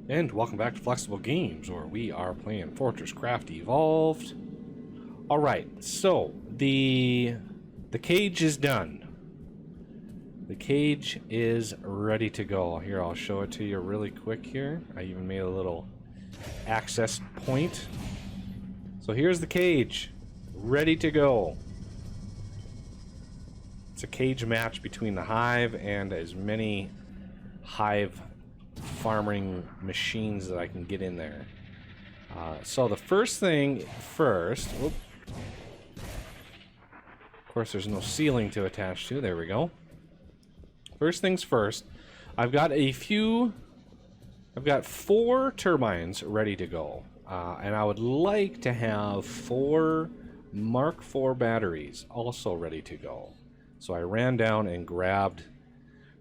And welcome back to Flexible Games, where we are playing FortressCraft Evolved. Alright, so the cage is done. The cage is ready to go. Here, I'll show it to you really quick here. I even made a little access point. So here's the cage, ready to go. It's a cage match between the Hive and as many Hive farming machines that I can get in there. So the first thing first, whoop. Of course there's no ceiling to attach to, there we go. First things first, I've got 4 turbines ready to go. And I would like to have 4 Mark IV batteries also ready to go. So I ran down and grabbed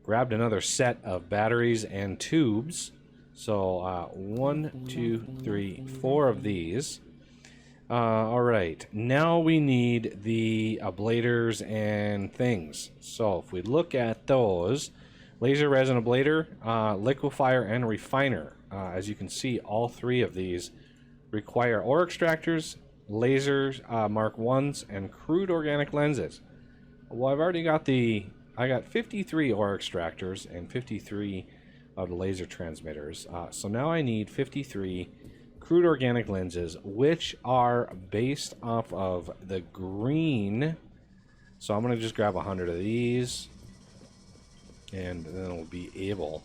another set of batteries and tubes. So 1, 2, 3, 4 of these. Alright, now we need the ablaters and things. So if we look at those, laser resin ablator, liquefier, and refiner. As you can see, all 3 of these require ore extractors, lasers, Mark 1s, and crude organic lenses. Well, I've already got I got 53 ore extractors and 53 of the laser transmitters. So now I need 53 crude organic lenses, which are based off of the green. So I'm going to just grab 100 of these, and then we'll be able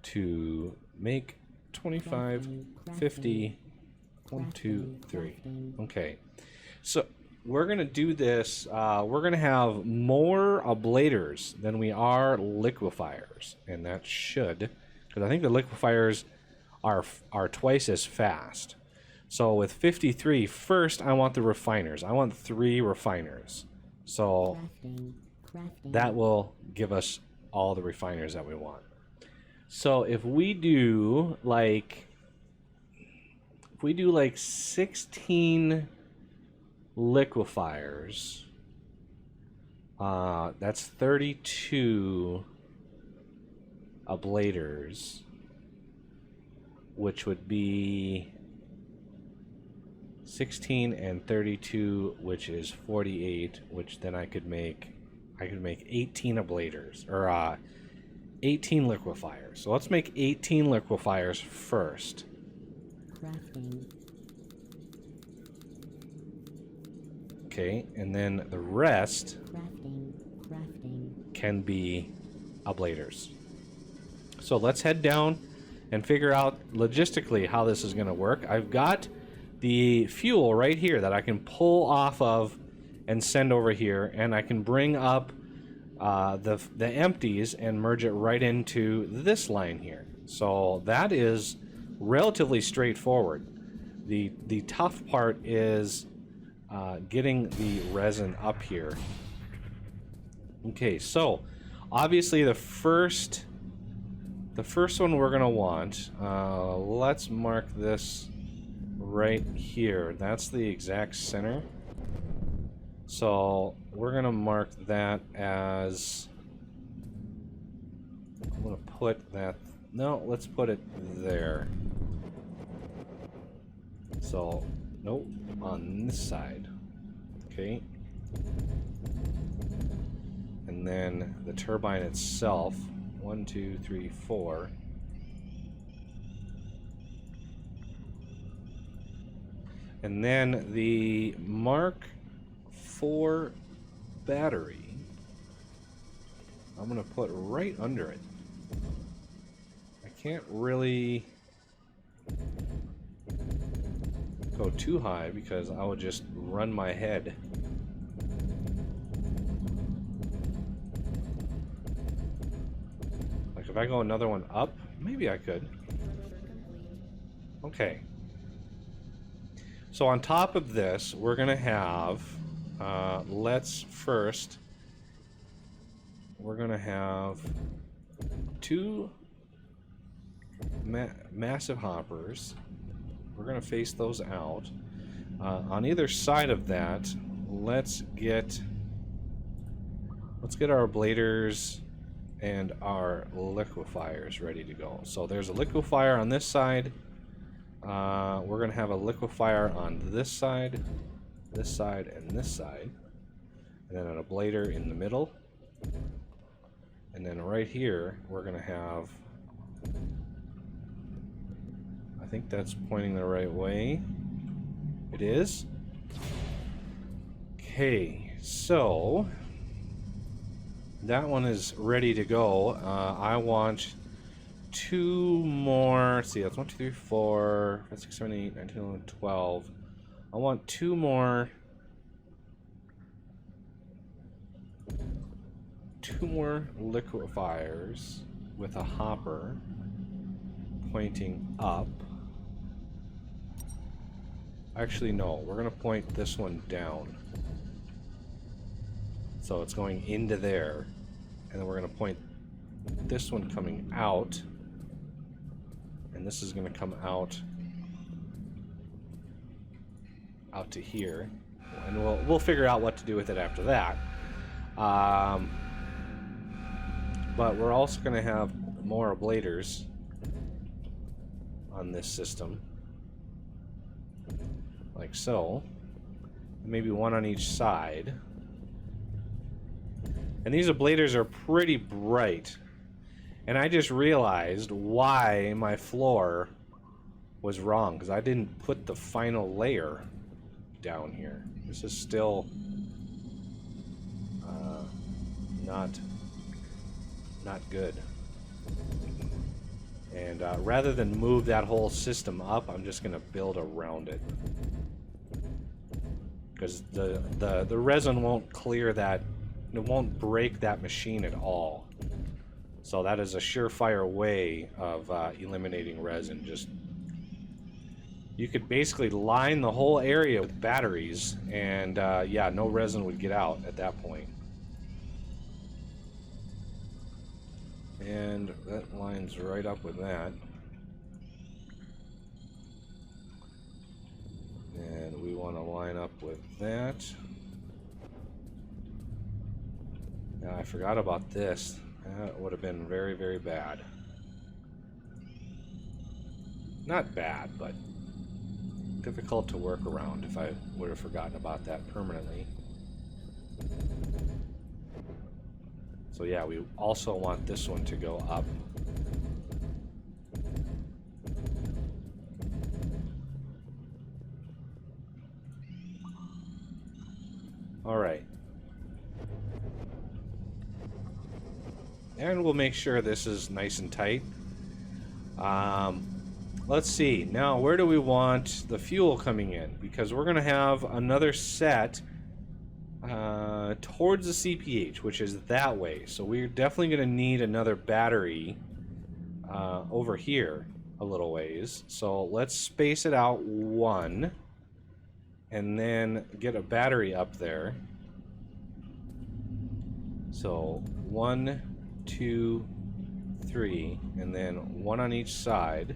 to make 25, 50, 1, 2, 3. Okay. So we're going to do this, we're going to have more ablaters than we are liquefiers. And that should, because I think the liquefiers are twice as fast. So with 53, first I want the refiners. I want 3 refiners. So that will give us all the refiners that we want. So if we do like 16 liquefiers, that's 32 ablaters, which would be 16 and 32, which is 48, which then I could make 18 ablaters, or 18 liquefiers. So let's make 18 liquefiers first. Crafting. Okay, and then the rest Crafting. can be ablaters. So let's head down and figure out logistically how this is going to work. I've got the fuel right here that I can pull off of and send over here, and I can bring up the empties and merge it right into this line here. So that is relatively straightforward. The tough part is getting the resin up here. Okay, so obviously the first one we're gonna want, let's mark this right here. That's the exact center. So we're gonna mark that as, I'm gonna put that, no, let's put it there. So nope, on this side. Okay. And then the turbine itself, 1, 2, 3, 4. And then the Mark IV battery, I'm going to put right under it. I can't really go too high because I would just run my head. Like if I go another one up, maybe I could. Okay. So on top of this, we're going to have, we're going to have 2 massive hoppers. We're going to face those out. On either side of that, let's get our ablaters and our liquefiers ready to go. So there's a liquefier on this side. We're going to have a liquefier on this side, and this side. And then a ablator in the middle. And then right here, we're going to have... I think that's pointing the right way. It is. Okay, so... that one is ready to go. I want 2 more. Let's see, that's 1, 2, 3, 4, 5, 6, 7, 8, 9, 10, 11, 12. I want 2 more. 2 more liquefiers with a hopper pointing up. Actually, no, we're going to point this one down. So it's going into there, and then we're going to point this one coming out, and this is going to come out to here, and we'll figure out what to do with it after that. But we're also going to have more ablators on this system, like so, maybe 1 on each side. And these ablators are pretty bright. And I just realized why my floor was wrong, because I didn't put the final layer down here. This is still not good. And rather than move that whole system up, I'm just going to build around it. Because the resin won't clear that. It won't break that machine at all. So that is a surefire way of eliminating resin. Just you could basically line the whole area with batteries, and yeah, no resin would get out at that point. And that lines right up with that. And we want to line up with that. Now, I forgot about this. That would have been very, very bad. Not bad, but difficult to work around if I would have forgotten about that permanently. So yeah, we also want this one to go up. All right. And we'll make sure this is nice and tight. Let's see. Now, where do we want the fuel coming in? Because we're going to have another set towards the CPH, which is that way. So we're definitely going to need another battery over here a little ways. So let's space it out 1 and then get a battery up there. So 1, 2, 3, and then 1 on each side.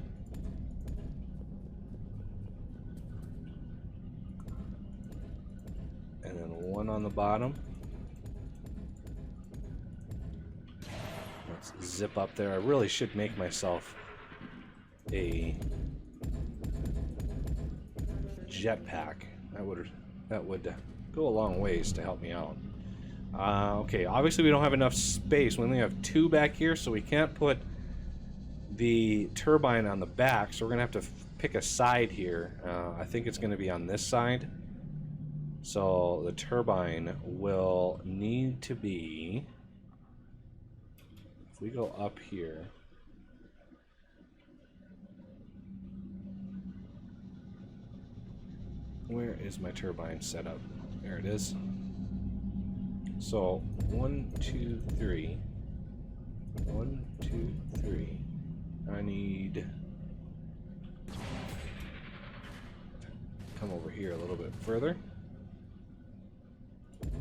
And then 1 on the bottom. Let's zip up there. I really should make myself a jetpack. That would go a long ways to help me out. Okay, obviously we don't have enough space. We only have 2 back here, so we can't put the turbine on the back, so we're going to have to pick a side here. I think it's going to be on this side. So the turbine will need to be, if we go up here, where is my turbine set up? There it is. So 1, 2, 3. 1, 2, 3. I need to come over here a little bit further.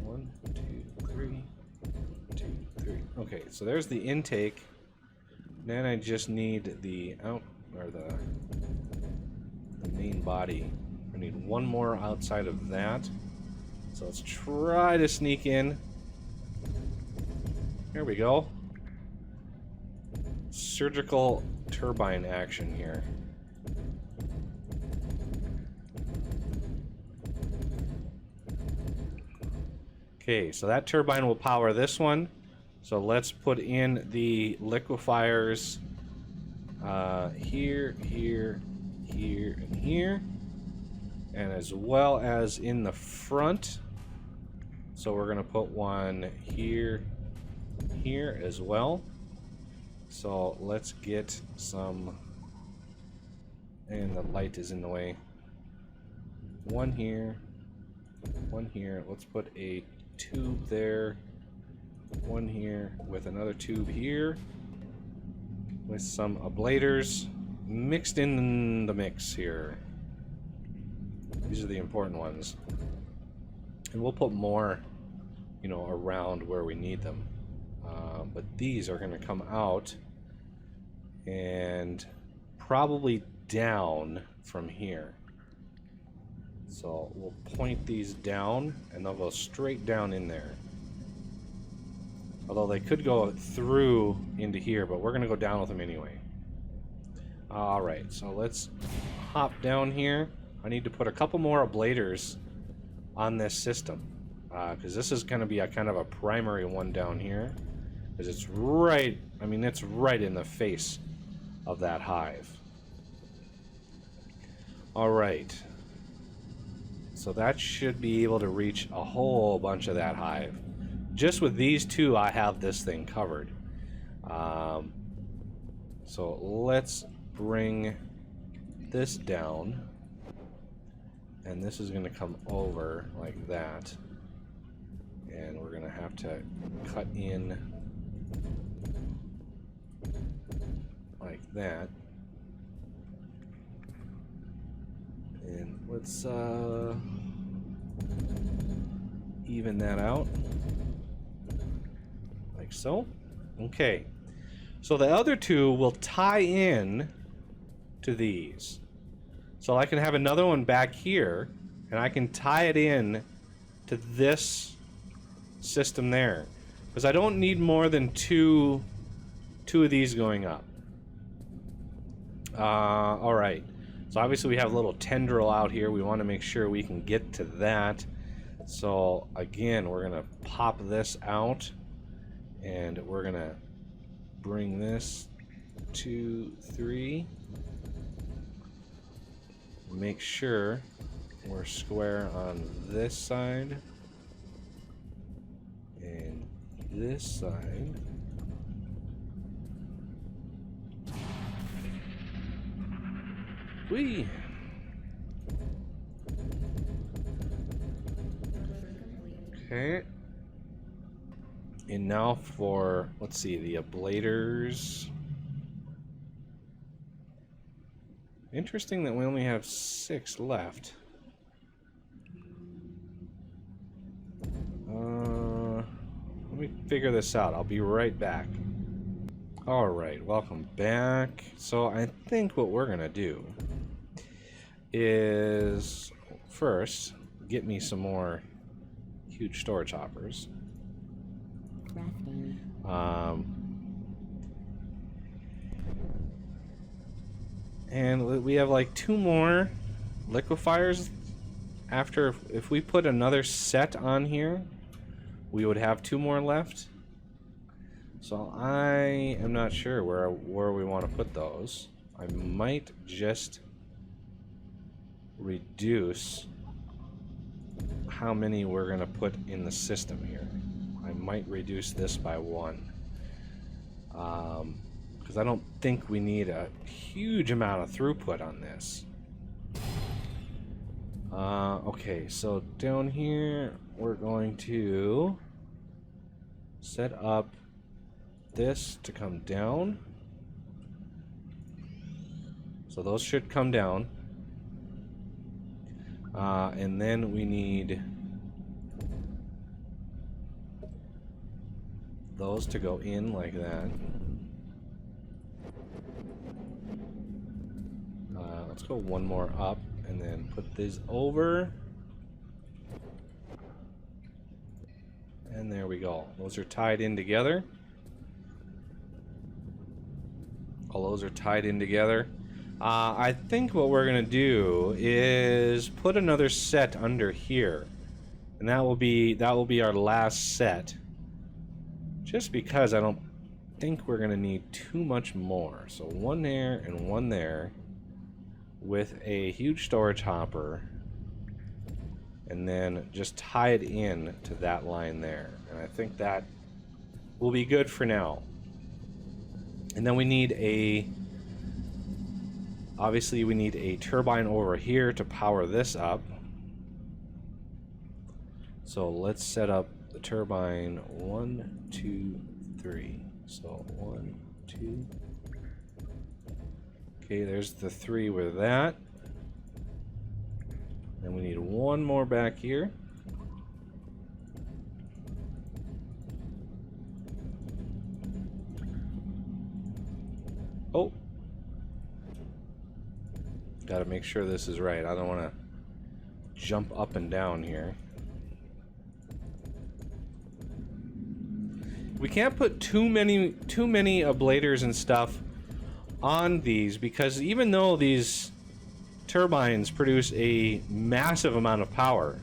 1, 2, 3. 2, 3. Okay, so there's the intake. Then I just need the the main body. I need 1 more outside of that. So let's try to sneak in. Here we go. surgical turbine action here. Okay, so that turbine will power this one. So let's put in the liquefiers here, here, here, and here. And as well as in the front. So we're going to put one here, here as well. So let's get some, and the light is in the way. One here, one here. Let's put a tube there, one here with another tube here, with some ablators mixed in the mix here. These are the important ones. And we'll put more, you know, around where we need them. But these are going to come out and probably down from here. So we'll point these down and they'll go straight down in there. Although they could go through into here, but we're going to go down with them anyway. Alright, so let's hop down here. I need to put a couple more ablators on this system. Because this is going to be a kind of a primary one down here. Because it's right, I mean, it's right in the face of that hive. Alright. So that should be able to reach a whole bunch of that hive. Just with these two, I have this thing covered. So let's bring this down. And this is going to come over like that. And we're going to have to cut in like that. And let's even that out. Like so. Okay. So the other two will tie in to these. So I can have another one back here, and I can tie it in to this system there. Because I don't need more than two of these going up. Alright. So obviously we have a little tendril out here. We want to make sure we can get to that. So again, we're going to pop this out. And we're going to bring this 2, 3. Make sure we're square on this side. And this side. Whee! Okay. And now for, let's see, the ablators. Interesting that we only have 6 left. Let me figure this out. I'll be right back. Alright, welcome back. So I think what we're gonna do is first get me some more huge storage hoppers. Crafting. And we have like 2 more liquefiers. After, if we put another set on here, we would have 2 more left. So I am not sure where we want to put those. I might just reduce how many we're going to put in the system here. I might reduce this by 1. Because I don't think we need a huge amount of throughput on this. Okay, so down here we're going to set up this to come down. So those should come down. And then we need those to go in like that. Let's go 1 more up and then put these over. And there we go. Those are tied in together. All those are tied in together. I think what we're gonna do is put another set under here, and that will be our last set. Just because I don't think we're gonna need too much more. So one there and one there, with a huge storage hopper, and then just tie it in to that line there. And I think that will be good for now. And then we need obviously we need a turbine over here to power this up. So let's set up the turbine 1, 2, 3. So 1, 2. Okay, there's the 3 with that. Then we need one more back here. Oh. Gotta make sure this is right. I don't want to jump up and down here. We can't put too many ablators and stuff on these, because even though these turbines produce a massive amount of power,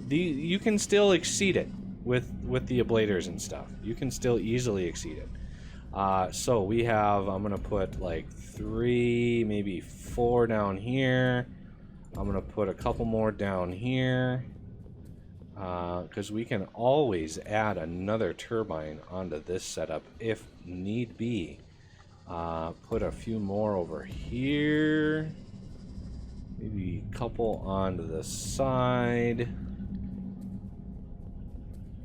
you can still exceed it with the ablators and stuff. You can still easily exceed it. So we have, I'm gonna put like 3, maybe 4 down here. I'm gonna put a couple more down here, because we can always add another turbine onto this setup if need be. Put a few more over here. Maybe a couple onto the side.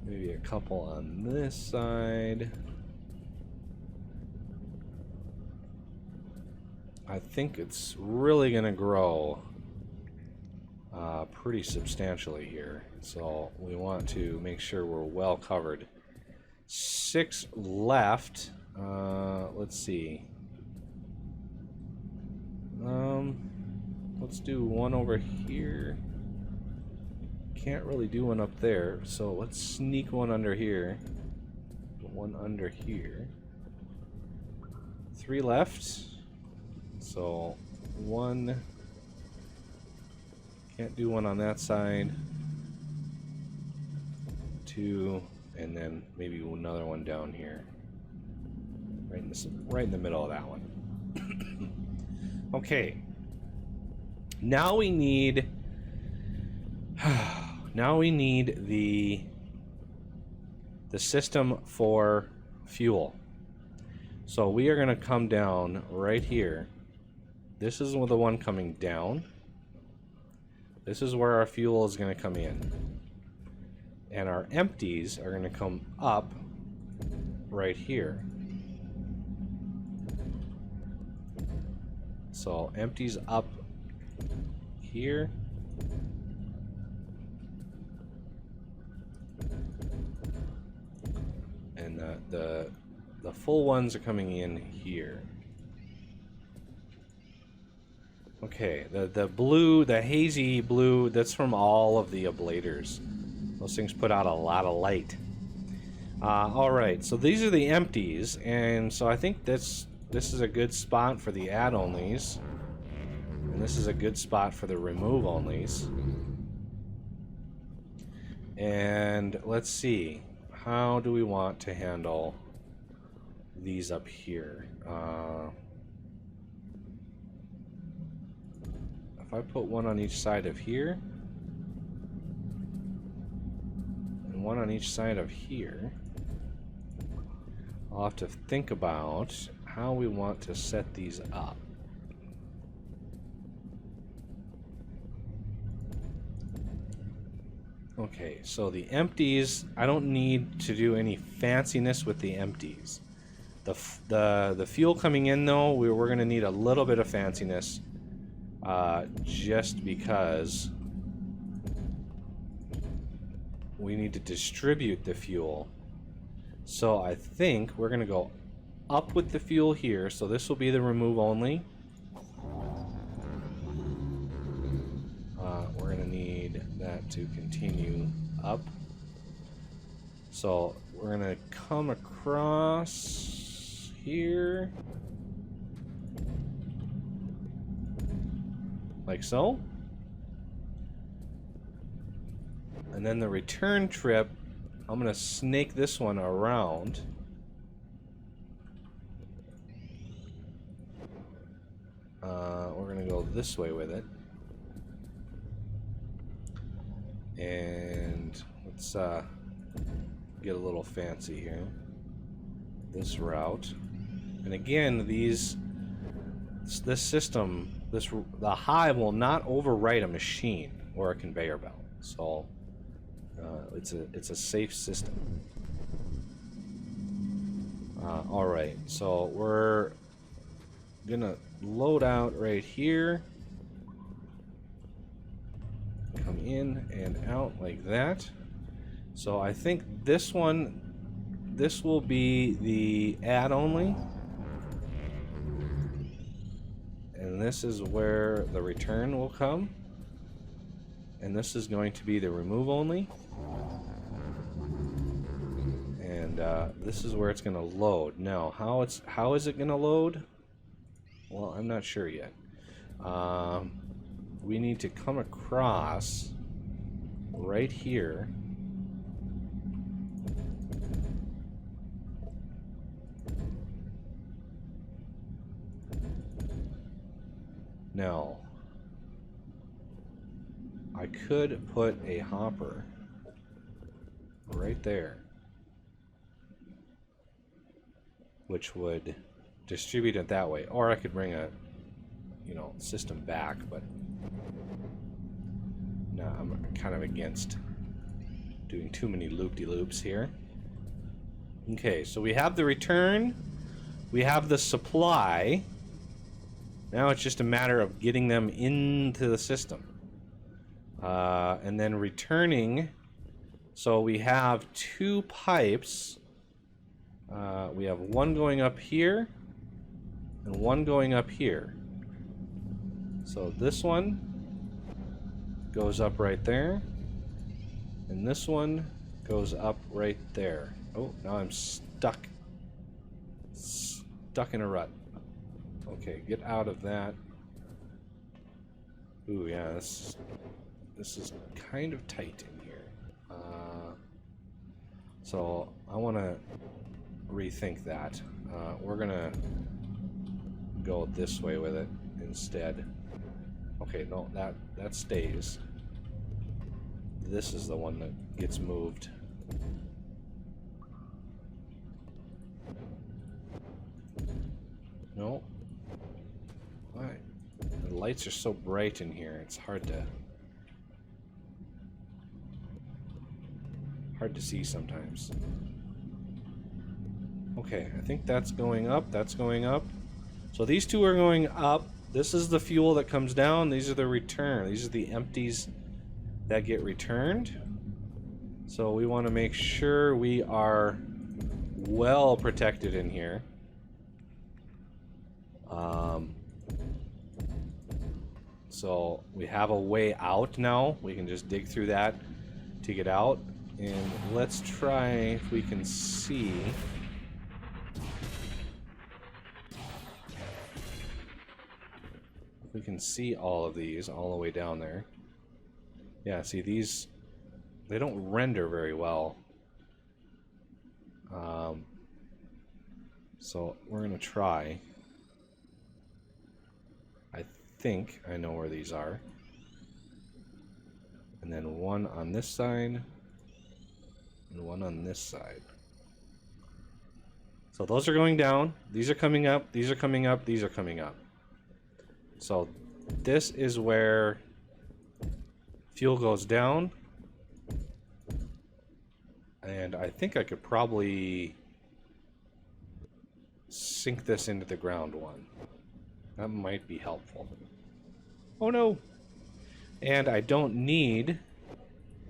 Maybe a couple on this side. I think it's really gonna grow pretty substantially here. So we want to make sure we're well covered. 6 left. Let's see. Let's do one over here. Can't really do one up there, so let's sneak one under here. One under here. 3 left. So 1. Can't do one on that side. 2, and then maybe another one down here. Right in the middle of that one. Okay. Now we need the system for fuel. So we are going to come down right here. This is the one coming down. This is where our fuel is going to come in. And our empties are going to come up right here. So empties up here. And the full ones are coming in here. Okay, the blue, the hazy blue, that's from all of the ablators. Those things put out a lot of light. Alright, so these are the empties, and so I think this is a good spot for the add-onlys. And this is a good spot for the remove-onlys. And let's see, how do we want to handle these up here? If I put one on each side of here, and one on each side of here, I'll have to think about how we want to set these up. Okay, so the empties, I don't need to do any fanciness with the empties. The fuel coming in, though, we're going to need a little bit of fanciness, just because we need to distribute the fuel. So I think we're going to go up with the fuel here. So this will be the remove only. We're going to need that to continue up. So we're going to come across here. like so. And then the return trip, I'm going to snake this one around. We're going to go this way with it. And let's get a little fancy here. This route. And again, this system, the Hive will not overwrite a machine or a conveyor belt. So it's a safe system. All right, so we're gonna load out right here. Come in and out like that. So I think this will be the add only. And this is where the return will come. And this is going to be the remove only. And this is where it's going to load. Now, how is it going to load? Well, I'm not sure yet. We need to come across right here. Now, I could put a hopper right there, which would distribute it that way, or I could bring a, system back, but no, I'm kind of against doing too many loop-de-loops here. Okay, so we have the return, we have the supply. Now it's just a matter of getting them into the system. And then returning. So we have two pipes. We have one going up here and one going up here. So this one goes up right there. And this one goes up right there. Oh, now I'm stuck. Stuck in a rut. Okay, get out of that. Ooh, yeah, this is kind of tight in here. So I want to rethink that. We're gonna go this way with it instead. Okay, no, that stays. This is the one that gets moved. No. Why? The lights are so bright in here, it's hard to see sometimes. Okay, I think that's going up, that's going up. So these two are going up. This is the fuel that comes down. These are the return. These are the empties that get returned. So we want to make sure we are well protected in here. So we have a way out now. We can just dig through that to get out. And let's try if we can see. If we can see all of these all the way down there. Yeah, see these, they don't render very well. So we're gonna try. I think I know where these are. And then one on this side and one on this side. So those are going down. These are coming up. These are coming up. These are coming up. So this is where fuel goes down. And I think I could probably sink this into the ground one. That might be helpful. Oh no! And I don't need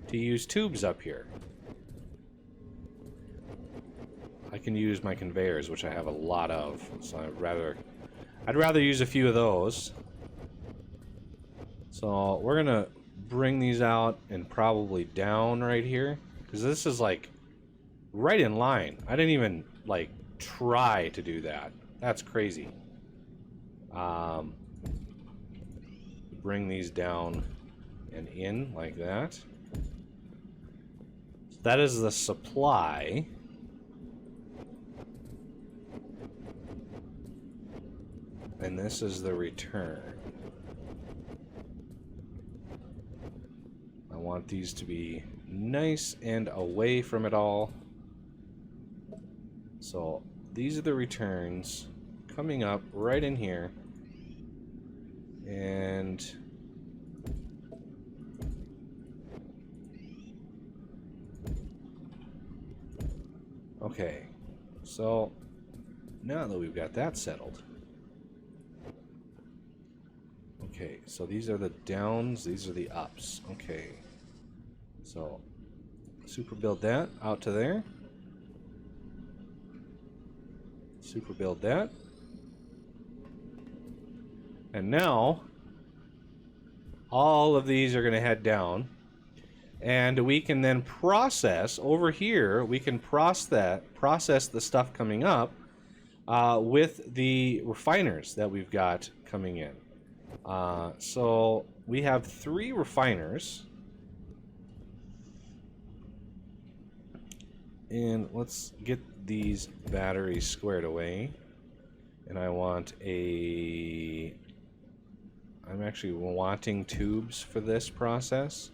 to use tubes up here. I can use my conveyors, which I have a lot of, so I'd rather use a few of those. So we're gonna bring these out and probably down right here, because this is like right in line. I didn't even like try to do that. That's crazy. bring these down and in like that. That is the supply. And this is the return. I want these to be nice and away from it all. So these are the returns coming up right in here. And okay, so now that we've got that settled, okay, so these are the downs, these are the ups. Okay, so super build that out to there, super build that, and now all of these are going to head down. And we can then process over here. We can process the stuff coming up with the refiners that we've got coming in. So we have 3 refiners, and let's get these batteries squared away. And I want a. I'm actually wanting tubes for this process.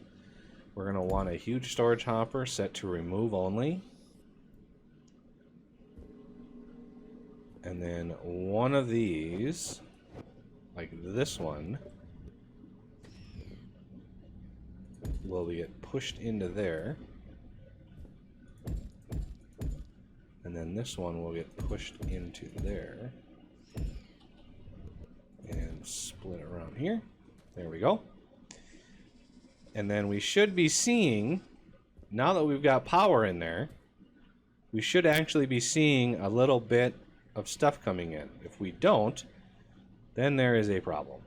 We're going to want a huge storage hopper set to remove only. And then one of these, like this one, will get pushed into there. And then this one will get pushed into there. And split it around here. There we go. And then we should be seeing, now that we've got power in there, we should actually be seeing a little bit of stuff coming in. If we don't, then there is a problem.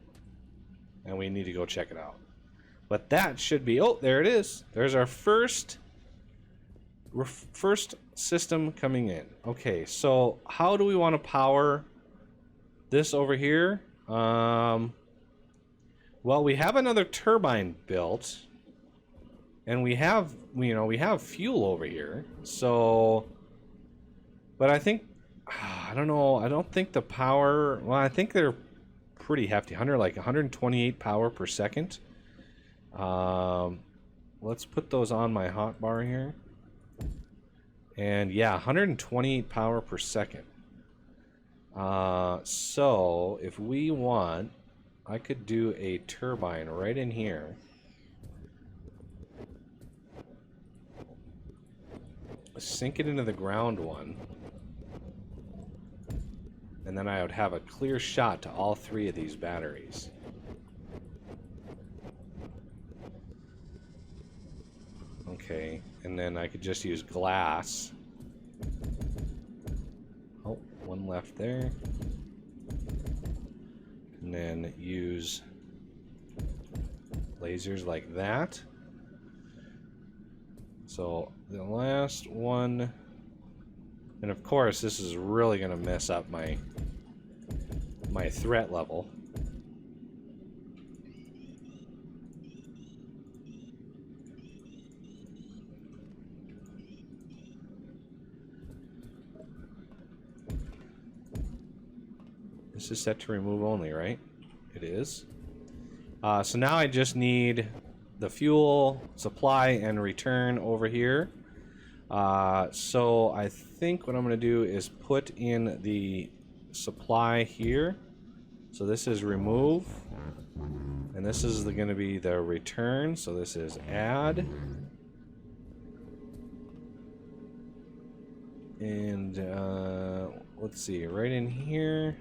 And we need to go check it out. But that should be, oh, there it is. There's our first system coming in. Okay, so how do we want to power this over here? Well, we have another turbine built, and we have, we have fuel over here. So, but I think, I don't know. I don't think the power. Well, I think they're pretty hefty. 128 power per second. Let's put those on my hotbar here. And yeah, 128 power per second. So if we want, I could do a turbine right in here. Sink it into the ground one. And then I would have a clear shot to all 3 of these batteries. Okay, and then I could just use glass. Oh, one left there. And then use lasers like that. So the last one, and of course this is really going to mess up my threat level. This is set to remove only, right? It is. So now I just need the fuel, supply, and return over here. So I think what I'm going to do is put in the supply here. So this is remove. And this is going to be the return. So this is add. And let's see, right in here,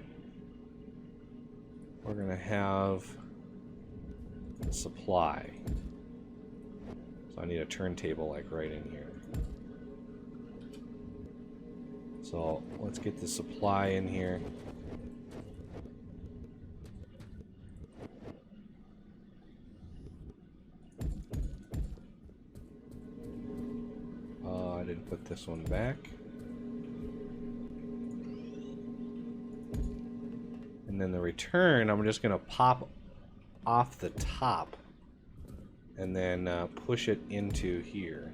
we're going to have supply. So I need a turntable like right in here. So let's get the supply in here. I didn't put this one back. And then the return, I'm just going to pop off the top and then push it into here.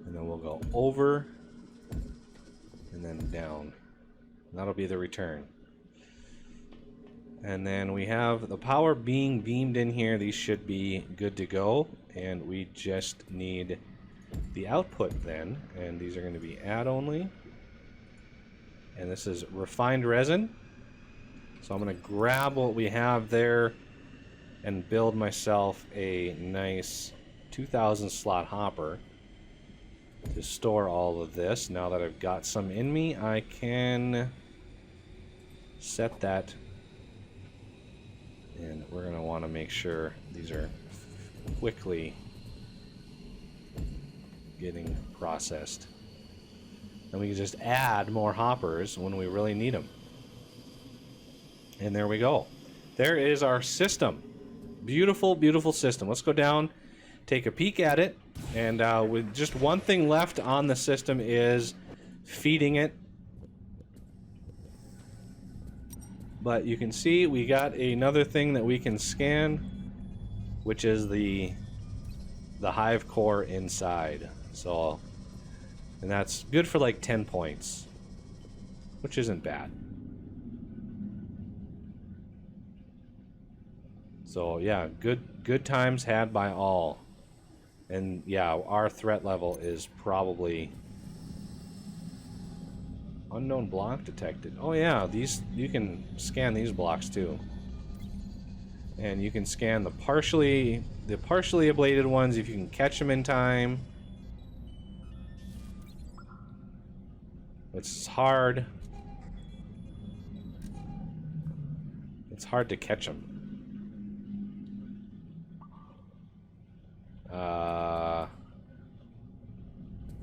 And then we'll go over and then down. And that'll be the return. And then we have the power being beamed in here. These should be good to go. And we just need the output then. And these are going to be add only. And this is refined resin. So I'm going to grab what we have there and build myself a nice 2000 slot hopper to store all of this. Now that I've got some in me, I can set that, and we're going to want to make sure these are quickly getting processed. And we can just add more hoppers when we really need them. And there we go. There is our system. Beautiful, beautiful system. Let's go down, take a peek at it. And with just one thing left on the system is feeding it. But you can see we got another thing that we can scan, which is the Hive core inside. So, and that's good for like 10 points, which isn't bad. So yeah, good times had by all. And yeah, our threat level is probably unknown block detected. Oh yeah, these, you can scan these blocks too. And you can scan the partially ablated ones if you can catch them in time. It's hard. It's hard to catch them.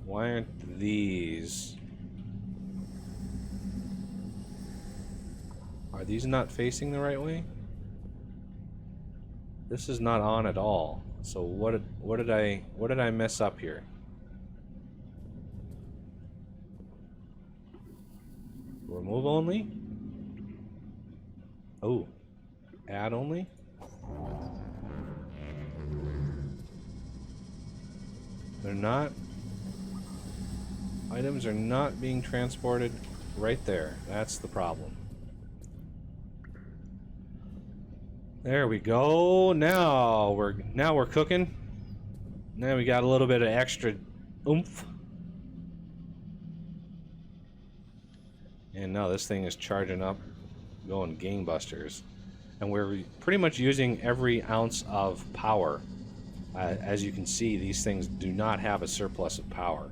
Why aren't these? Are these not facing the right way? This is not on at all. So what did I mess up here? Remove only? Oh, add only? They're not. Items are not being transported right there. That's the problem. There we go. Now we're cooking. Now we got a little bit of extra oomph. And now this thing is charging up, going gangbusters. And we're pretty much using every ounce of power. As you can see, these things do not have a surplus of power,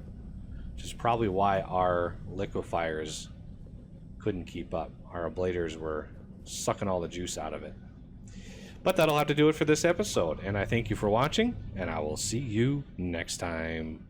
which is probably why our liquefiers couldn't keep up. Our ablaters were sucking all the juice out of it. But that'll have to do it for this episode, and I thank you for watching, and I will see you next time.